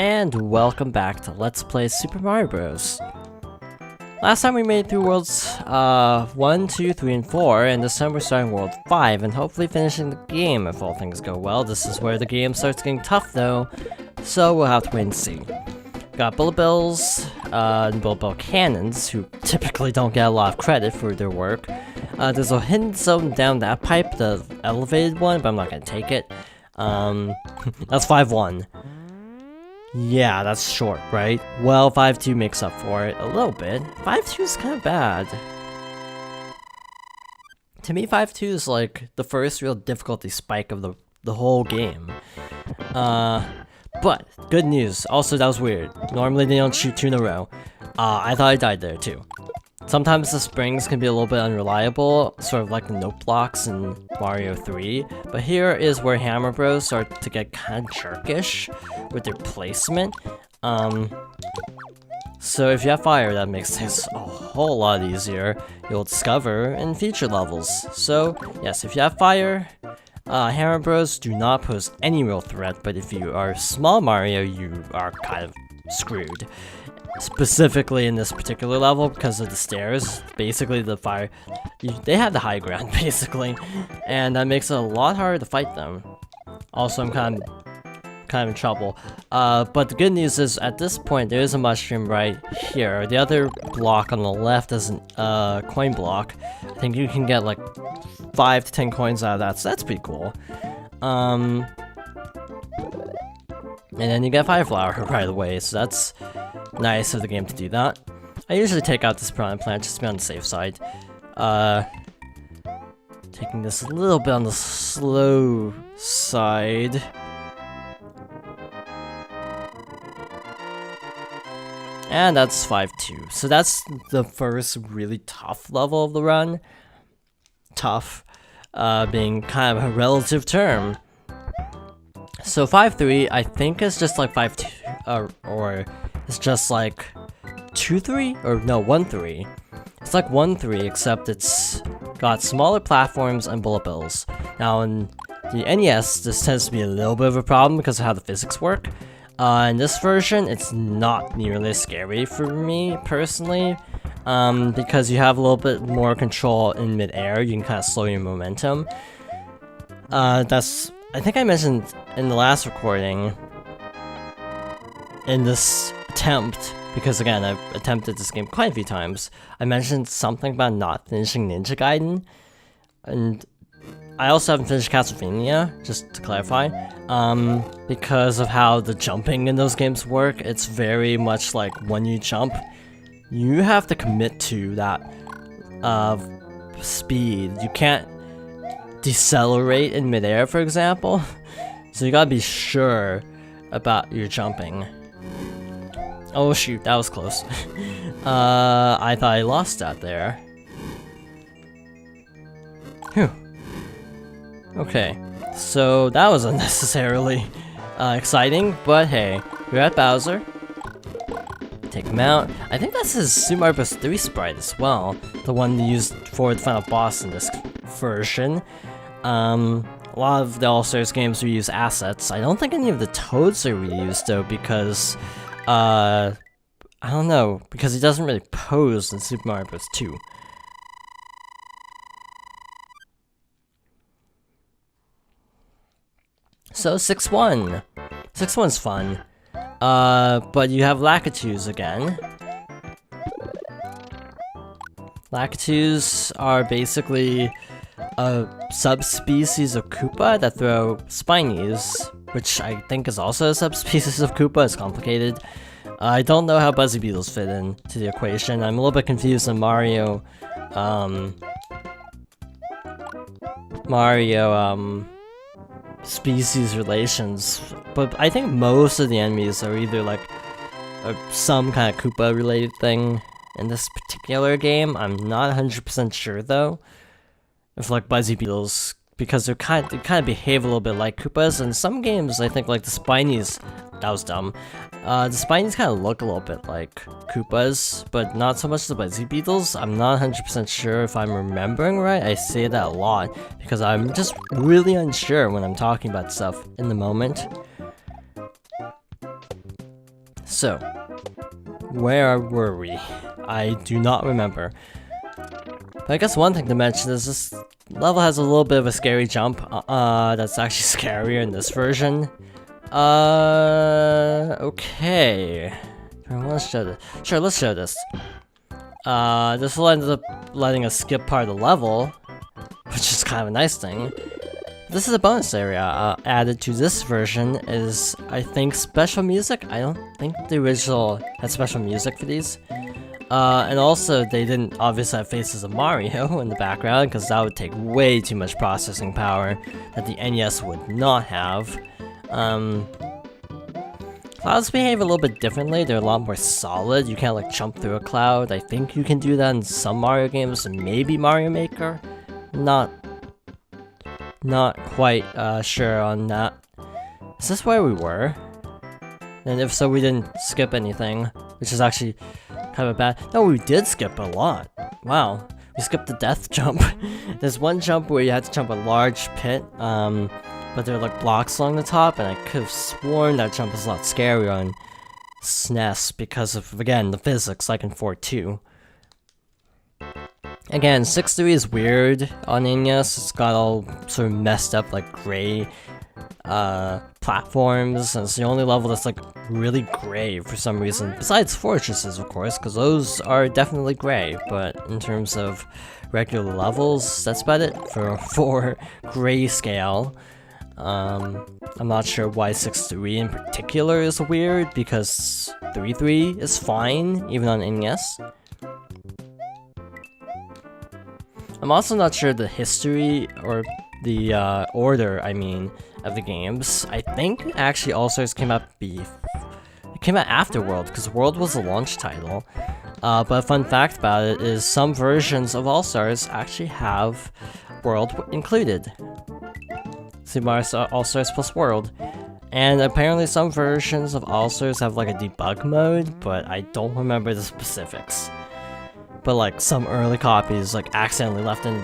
And welcome back to Let's Play Super Mario Bros. Last time we made it through worlds 1, 2, 3, and 4, and this time we're starting world 5 and hopefully finishing the game if all things go well. This is where the game starts getting tough though, so we'll have to wait and see. Got Bullet Bills and Bullet Bill Cannons, who typically don't get a lot of credit for their work. There's a hidden zone down that pipe, the elevated one, but I'm not gonna take it. That's 5-1. Yeah, that's short, right? Well, 5-2 makes up for it a little bit. 5-2 is kind of bad. To me, 5-2 is like the first real difficulty spike of the whole game. But good news. Also, that was weird. Normally they don't shoot 2 in a row. I thought I died there too. Sometimes the springs can be a little bit unreliable, sort of like the note blocks in Mario 3, but here is where Hammer Bros start to get kind of jerkish with their placement. So if you have fire, that makes things a whole lot easier. You'll discover in future levels. So yes, if you have fire, Hammer Bros do not pose any real threat, but if you are small Mario, you are kind of screwed. Specifically in this particular level because of the stairs. Basically the fire, they have the high ground basically, and that makes it a lot harder to fight them. Also, I'm kind of in trouble. But the good news is at this point there is a mushroom right here. The other block on the left is a coin block. I think you can get like 5 to 10 coins out of that, so that's pretty cool. And then you get Fire Flower right away, so that's nice of the game to do that. I usually take out this Piranha Plant just to be on the safe side. Taking this a little bit on the slow side. And that's 5-2. So that's the first really tough level of the run. Tough, being kind of a relative term. So 5-3, I think is just like 5-2, or it's just like 2-3, or no, 1-3. It's like 1-3, except it's got smaller platforms and bullet bills. Now in the NES, this tends to be a little bit of a problem because of how the physics work. In this version, it's not nearly as scary for me personally, because you have a little bit more control in mid-air. You can kind of slow your momentum. I think I mentioned in the last recording, in this attempt, because again, I've attempted this game quite a few times, I mentioned something about not finishing Ninja Gaiden, and I also haven't finished Castlevania, just to clarify, because of how the jumping in those games work. It's very much like when you jump, you have to commit to that speed. You can't decelerate in midair, for example, so you gotta be sure about your jumping. Oh shoot, that was close. I thought I lost that there. Phew. Okay, so that was unnecessarily exciting, but hey, we're at Bowser. Take him out. I think that's his Super Mario Bros. 3 sprite as well, the one used for the final boss in this version. A lot of the All-Stars games reuse assets. I don't think any of the Toads are reused though, because I don't know, because he doesn't really pose in Super Mario Bros. 2. So 6-1. 6-1's fun. But you have Lakitus again. Lakitus are basically a subspecies of Koopa that throw Spinies, which I think is also a subspecies of Koopa. It's complicated. I don't know how Buzzy Beetles fit into the equation. I'm a little bit confused on Mario species relations, but I think most of the enemies are either like some kind of Koopa related thing in this particular game. I'm not 100% sure though if like Buzzy Beetles, because they kind of behave a little bit like Koopas. In some games, I think like the Spinies, that was dumb. The Spinies kind of look a little bit like Koopas, but not so much the Buzzy Beetles. I'm not 100% sure if I'm remembering right. I say that a lot because I'm just really unsure when I'm talking about stuff in the moment. So, where were we? I do not remember. But I guess one thing to mention is this level has a little bit of a scary jump. That's actually scarier in this version. Okay. Let's show this. Sure, let's show this. This will end up letting us skip part of the level, which is kind of a nice thing. This is a bonus area added to this version is, I think, special music. I don't think the original had special music for these. And also, they didn't obviously have faces of Mario in the background, because that would take way too much processing power that the NES would not have. Clouds behave a little bit differently. They're a lot more solid. You can't like jump through a cloud. I think you can do that in some Mario games, maybe Mario Maker. Not quite sure on that. Is this where we were? And if so, we didn't skip anything, which is actually kind of bad. No, we did skip a lot. Wow, we skipped the death jump. There's one jump where you had to jump a large pit, but there are like blocks along the top, and I could have sworn that jump was a lot scarier on SNES because of, again, the physics, like in 4-2. Again, 6-3 is weird on NES. It's got all sort of messed up, like, gray platforms, and it's the only level that's, like, really gray for some reason. Besides Fortresses, of course, because those are definitely gray, but in terms of regular levels, that's about it for grayscale. I'm not sure why 6-3 in particular is weird, because 3-3 is fine, even on NES. I'm also not sure the history, or the order, I mean, of the games. I think actually All-Stars came out after World, because World was a launch title. But a fun fact about it is some versions of All-Stars actually have World included. Super Mario All-Stars plus World. And apparently some versions of All-Stars have like a debug mode, but I don't remember the specifics. But like some early copies like accidentally left in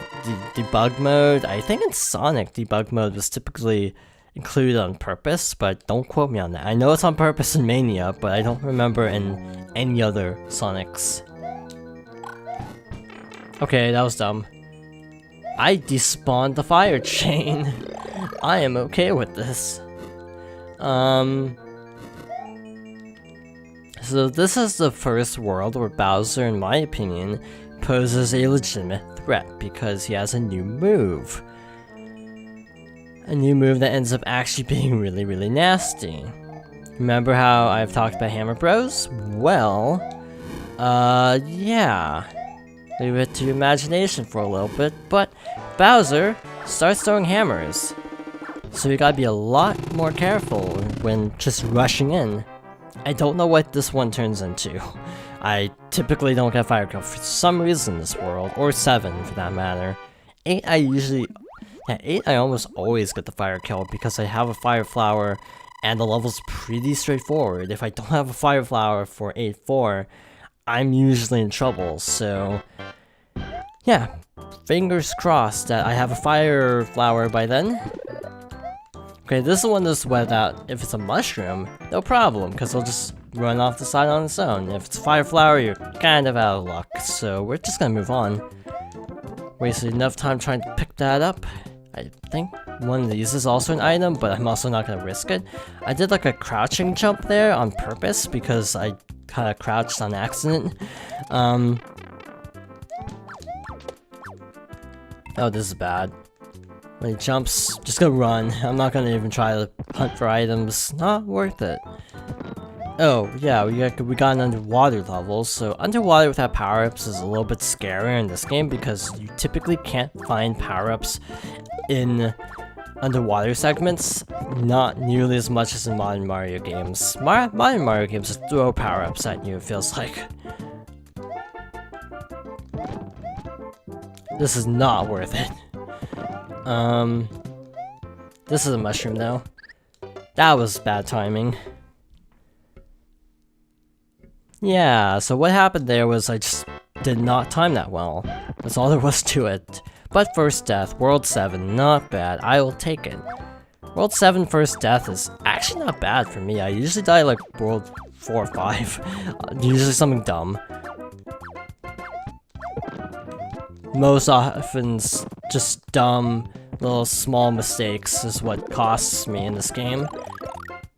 debug mode. I think in Sonic debug mode was typically included on purpose, but don't quote me on that. I know it's on purpose in Mania, but I don't remember in any other Sonics. Okay, that was dumb. I despawned the fire chain. I am okay with this. So this is the first world where Bowser, in my opinion, poses a legitimate threat because he has a new move. A new move that ends up actually being really, really nasty. Remember how I've talked about Hammer Bros? Well, yeah. Leave it to your imagination for a little bit, but Bowser starts throwing hammers. So you gotta be a lot more careful when just rushing in. I don't know what this one turns into. I typically don't get fire kill for some reason in this world, or 7 for that matter. 8 I almost always get the fire kill because I have a fire flower and the level's pretty straightforward. If I don't have a fire flower for 8-4, I'm usually in trouble, so yeah, fingers crossed that I have a fire flower by then. Okay, this is one that's wet out. If it's a mushroom, no problem, because it'll just run off the side on its own. If it's a fire flower, you're kind of out of luck, so we're just gonna move on. Wasted enough time trying to pick that up. I think one of these is also an item, but I'm also not gonna risk it. I did like a crouching jump there on purpose, because I kinda crouched on accident. Oh, this is bad. When he jumps, just gonna run. I'm not gonna even try to hunt for items. Not worth it. Oh, yeah, we got an underwater level, so underwater without power-ups is a little bit scarier in this game because you typically can't find power-ups in underwater segments, not nearly as much as in modern Mario games. Modern Mario games just throw power-ups at you, it feels like. This is not worth it. This is a mushroom though. That was bad timing. Yeah, so what happened there was I just did not time that well. That's all there was to it. But first death, World 7, not bad. I will take it. World 7 first death is actually not bad for me. I usually die like World 4 or 5. Usually something dumb. Most often just dumb little small mistakes is what costs me in this game.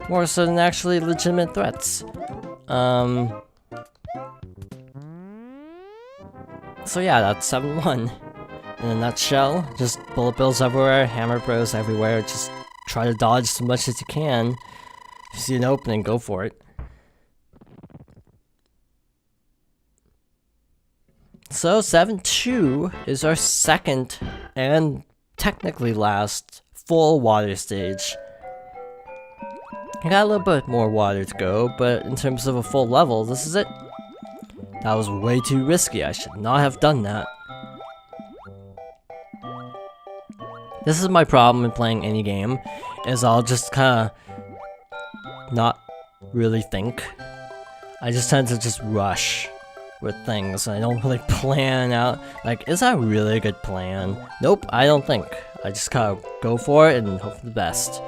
More so than actually legitimate threats. So yeah, that's 7-1. In a nutshell, just bullet bills everywhere, hammer bros everywhere, just try to dodge as much as you can. If you see an opening, go for it. So 7-2 is our second and technically last full water stage. I got a little bit more water to go, but in terms of a full level, this is it. That was way too risky. I should not have done that. This is my problem in playing any game, is I'll just kinda not really think. I just tend to just rush with things. I don't really plan out, like, is that really a good plan? Nope, I don't think. I just kinda go for it and hope for the best.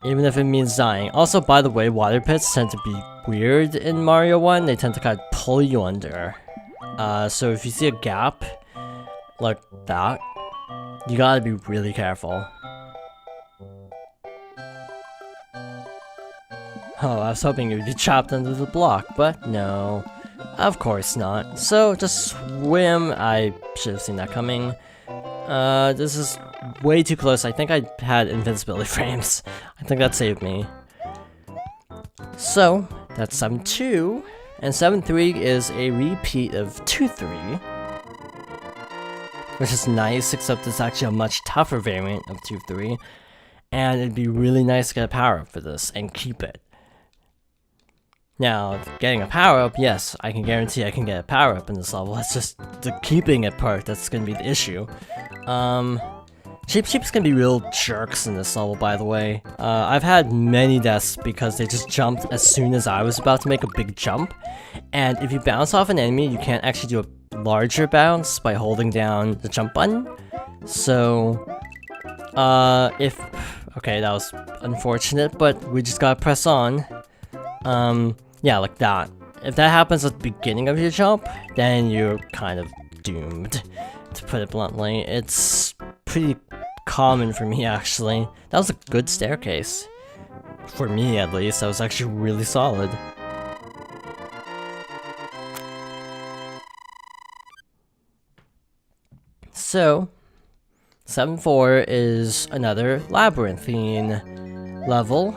Even if it means dying. Also, by the way, water pits tend to be weird in Mario 1. They tend to kind of pull you under. So if you see a gap like that, you gotta be really careful. Oh, I was hoping you'd be trapped under the block, but no. Of course not. So, just swim. I should have seen that coming. This is way too close. I think I had invincibility frames. I think that saved me. So, that's 7-2. And 7-3 is a repeat of 2-3. Which is nice, except it's actually a much tougher variant of 2-3. And it'd be really nice to get a power-up for this and keep it. Now, getting a power-up, yes, I can guarantee I can get a power-up in this level. It's just the keeping it part that's gonna be the issue. Cheap Cheep's gonna be real jerks in this level, by the way. I've had many deaths because they just jumped as soon as I was about to make a big jump. And if you bounce off an enemy, you can't actually do a larger bounce by holding down the jump button. So, okay, that was unfortunate, but we just gotta press on. Yeah, like that. If that happens at the beginning of your jump, then you're kind of doomed, to put it bluntly. It's pretty common for me, actually. That was a good staircase. For me, at least. That was actually really solid. So, 7-4 is another labyrinthine level.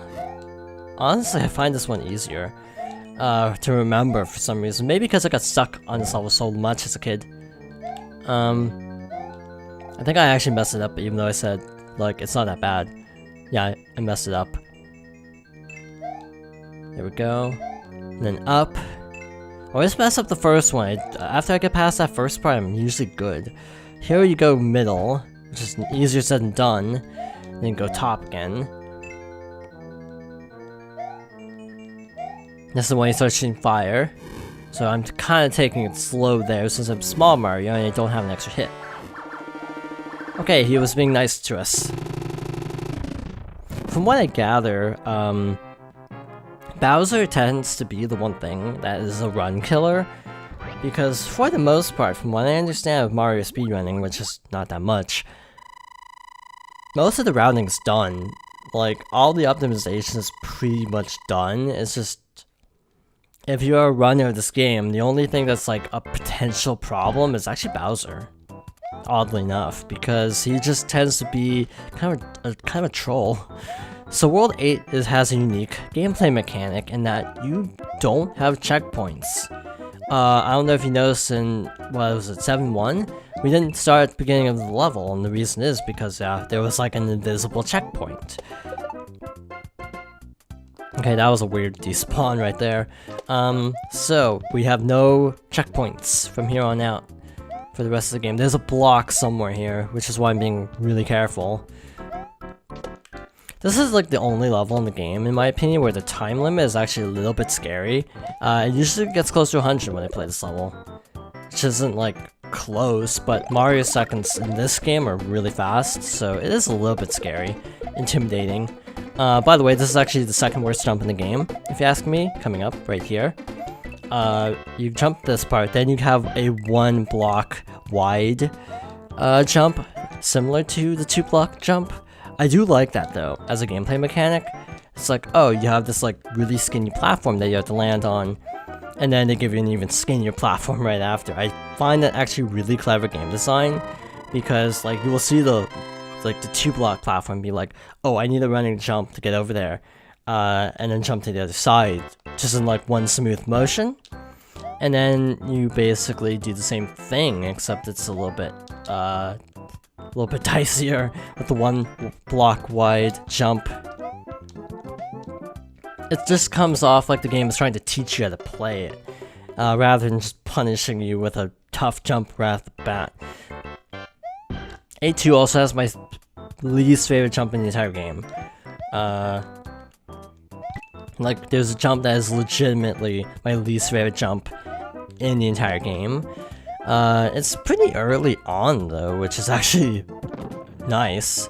Honestly, I find this one easier to remember for some reason. Maybe because I got stuck on this level so much as a kid. I think I actually messed it up, even though I said, like, it's not that bad. Yeah, I messed it up. There we go. And then up. I always mess up the first one. After I get past that first part, I'm usually good. Here you go middle, which is easier said than done. And then go top again. This is when you start shooting fire. So I'm kind of taking it slow there since I'm small Mario and I don't have an extra hit. Okay, he was being nice to us. From what I gather, Bowser tends to be the one thing that is a run killer. Because for the most part, from what I understand of Mario speedrunning, which is not that much, most of the routing's done. Like, all the optimization is pretty much done. It's just, if you're a runner of this game, the only thing that's like a potential problem is actually Bowser. Oddly enough, because he just tends to be kind of a troll. So World 8 has a unique gameplay mechanic in that you don't have checkpoints. I don't know if you noticed in, what was it, 7-1? We didn't start at the beginning of the level, and the reason is because there was like an invisible checkpoint. Okay, that was a weird despawn right there. So we have no checkpoints from here on out for the rest of the game. There's a block somewhere here, which is why I'm being really careful. This is like the only level in the game, in my opinion, where the time limit is actually a little bit scary. It usually gets close to 100 when I play this level, which isn't like close, but Mario seconds in this game are really fast, so it is a little bit scary, intimidating. By the way, this is actually the second worst jump in the game, if you ask me, coming up right here. You jump this part, then you have a 1 block wide jump, similar to the 2 block jump. I do like that though, as a gameplay mechanic. It's like, oh, you have this like really skinny platform that you have to land on, and then they give you an even skinnier platform right after. I find that actually really clever game design, because like you will see the 2 block platform be like, oh, I need a running jump to get over there, and then jump to the other side, just in like one smooth motion. And then you basically do the same thing, except it's a little bit dicier with the 1 block wide jump. It just comes off like the game is trying to teach you how to play it, rather than just punishing you with a tough jump right off the bat. A2 also has my least favorite jump in the entire game. Like, there's a jump that is legitimately my least favorite jump in the entire game. It's pretty early on though, which is actually nice.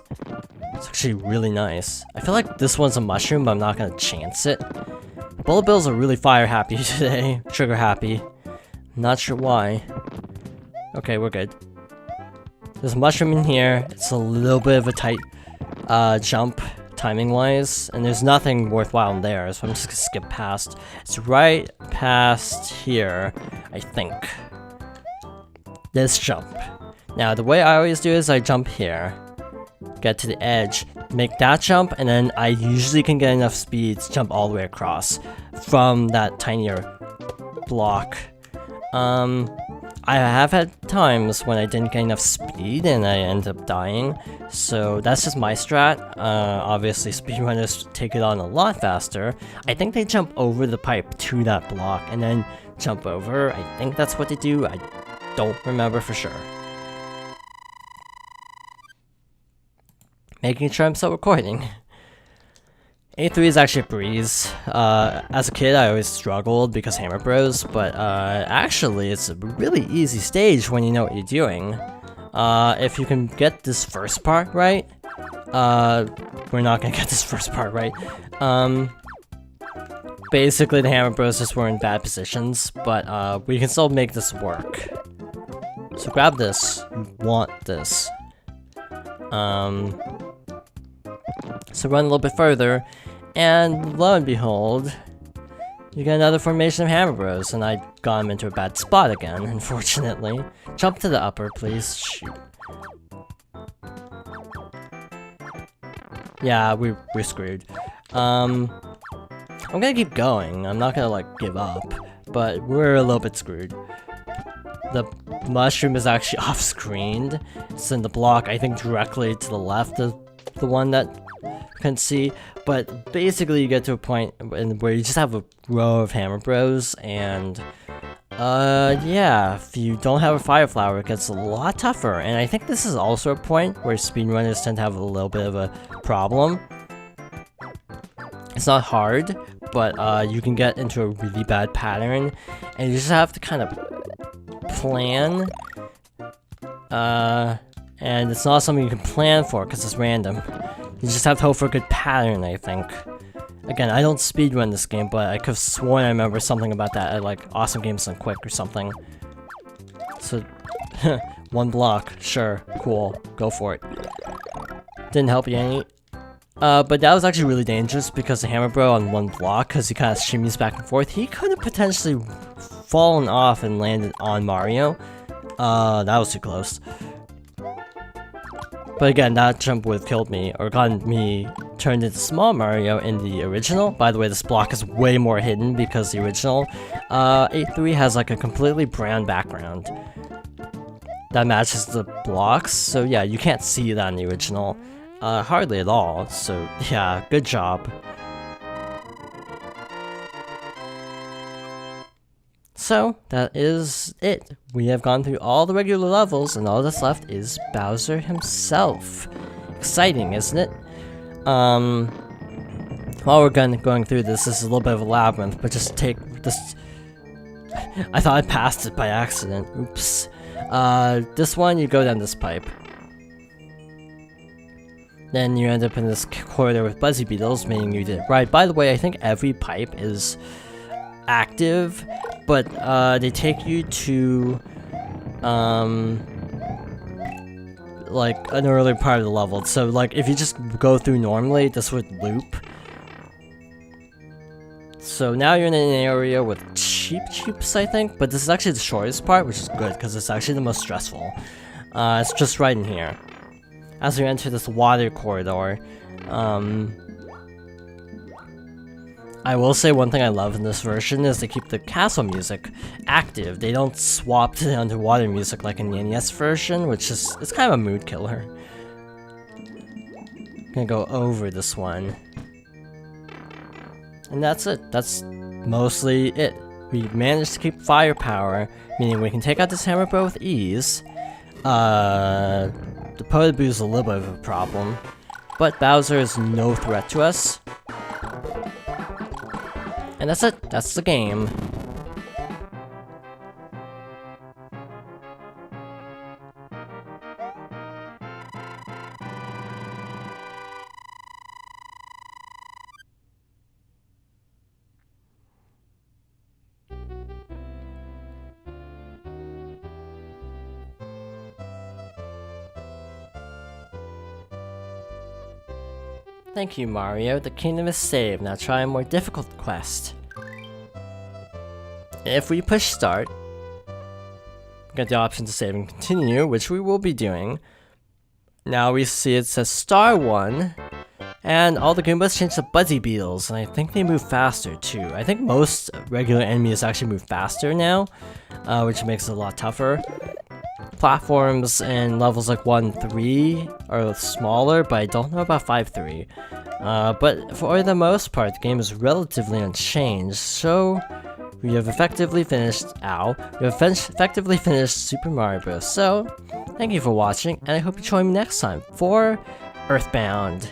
It's actually really nice. I feel like this one's a mushroom, but I'm not gonna chance it. Bullet Bills are really fire happy today, trigger happy. Not sure why. Okay, we're good. There's a mushroom in here. It's a little bit of a tight jump, timing-wise, and there's nothing worthwhile in there, so I'm just gonna skip past. It's right past here, I think. This jump. Now, the way I always do is I jump here, get to the edge, make that jump, and then I usually can get enough speed to jump all the way across from that tinier block. I have had times when I didn't get enough speed and I end up dying, so that's just my strat. Obviously speedrunners take it on a lot faster. I think they jump over the pipe to that block and then jump over. I think that's what they do. I don't remember for sure. Making sure I'm still recording. A3 is actually a breeze. As a kid, I always struggled because Hammer Bros, but actually, it's a really easy stage when you know what you're doing. If you can get this first part right, we're not gonna get this first part right. Basically, the Hammer Bros just were in bad positions, but we can still make this work. So grab this. You want this. So run a little bit further, and lo and behold, you get another formation of Hammer Bros, and I got him into a bad spot again, unfortunately. Jump to the upper, please. Shoot. Yeah, we're screwed. I'm gonna keep going. I'm not gonna, like, give up, but we're a little bit screwed. The mushroom is actually off-screened. It's in the block, I think, directly to the left of the one that can see, but basically you get to a point where you just have a row of Hammer Bros, and yeah, if you don't have a Fire Flower, it gets a lot tougher. And I think this is also a point where speedrunners tend to have a little bit of a problem. It's not hard, but you can get into a really bad pattern, and you just have to kind of plan, and it's not something you can plan for because it's random. You just have to hope for a good pattern, I think. Again, I don't speedrun this game, but I could've sworn I remember something about that at, like, Awesome Games Done Quick or something. So, 1 block, sure, cool, go for it. Didn't help you any. But that was actually really dangerous because the Hammer Bro on 1 block, because he kind of shimmies back and forth, he could have potentially fallen off and landed on Mario. That was too close. But again, that jump would have killed me, or gotten me turned into Small Mario in the original. By the way, this block is way more hidden because the original A3 has like a completely brown background that matches the blocks, so yeah, you can't see that in the original. Hardly at all, so yeah, good job. So, that is it. We have gone through all the regular levels, and all that's left is Bowser himself. Exciting, isn't it? While we're going through this is a little bit of a labyrinth, but just take this... I thought I passed it by accident. Oops. This one, you go down this pipe. Then you end up in this corridor with Buzzy Beetles, meaning you did it right. By the way, I think every pipe is active, but they take you to like an earlier part of the level. So like if you just go through normally, this would loop. So now you're in an area with Cheeps, I think, but this is actually the shortest part, which is good because it's actually the most stressful. It's just right in here. As you enter this water corridor, I will say one thing I love in this version is they keep the castle music active. They don't swap to the underwater music like in the NES version, which is it's kind of a mood killer. I'm gonna go over this one. And that's it. That's mostly it. We managed to keep firepower, meaning we can take out this hammer bro with ease. The Pottaboo is a little bit of a problem, but Bowser is no threat to us. And that's it. That's the game. Thank you, Mario. The kingdom is saved. Now try a more difficult quest. If we push start, we get the option to save and continue, which we will be doing. Now we see it says Star 1, and all the Goombas change to Buzzy Beetles, and I think they move faster too. I think most regular enemies actually move faster now, which makes it a lot tougher. Platforms in levels like 1-3 are smaller, but I don't know about 5-3. But for the most part, the game is relatively unchanged, so we have effectively finished effectively finished Super Mario Bros. So, thank you for watching, and I hope you join me next time for Earthbound.